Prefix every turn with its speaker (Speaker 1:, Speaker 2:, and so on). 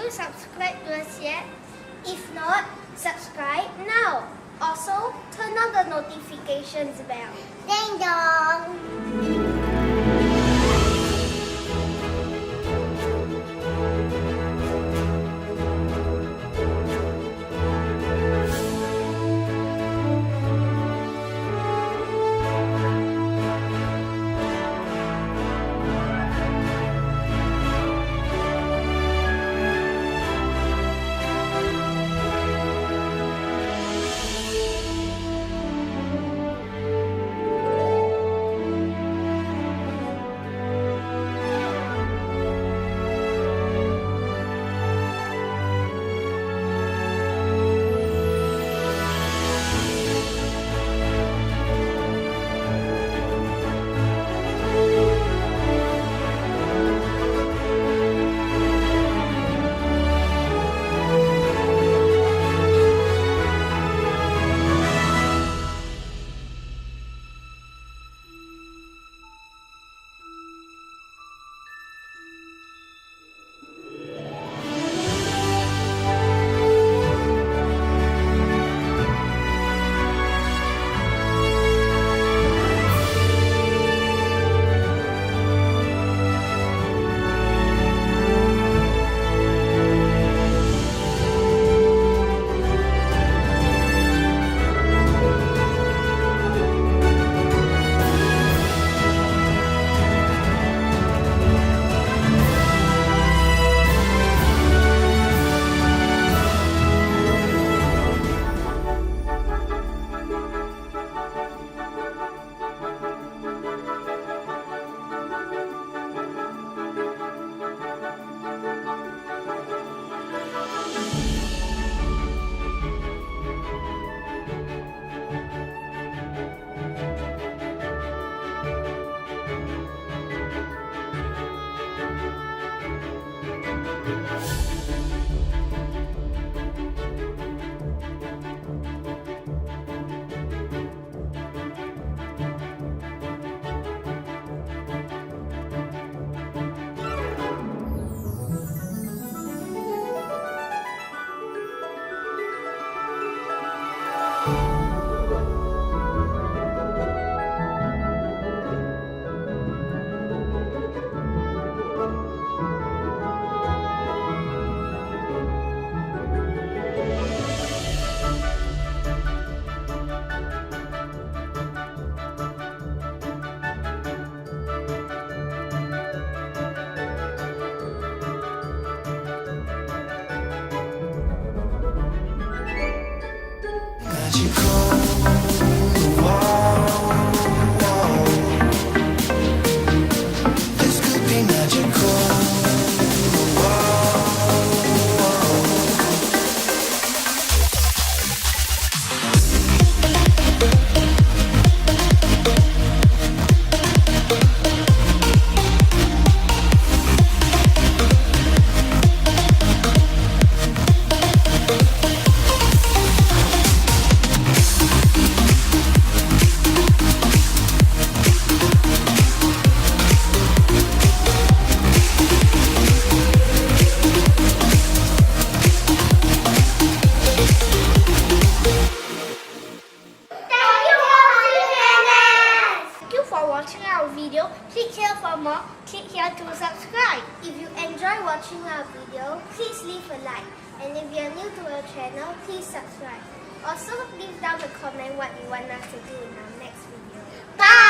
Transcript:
Speaker 1: you subscribed to us yet? If not, subscribe now. Also, turn on the notifications bell. Ding dong! Click here for more. Click here to subscribe. If you enjoy watching our video, please leave a like. And if you're new to our channel, please subscribe. Also, leave down a comment what you want us to do in our next video. Bye!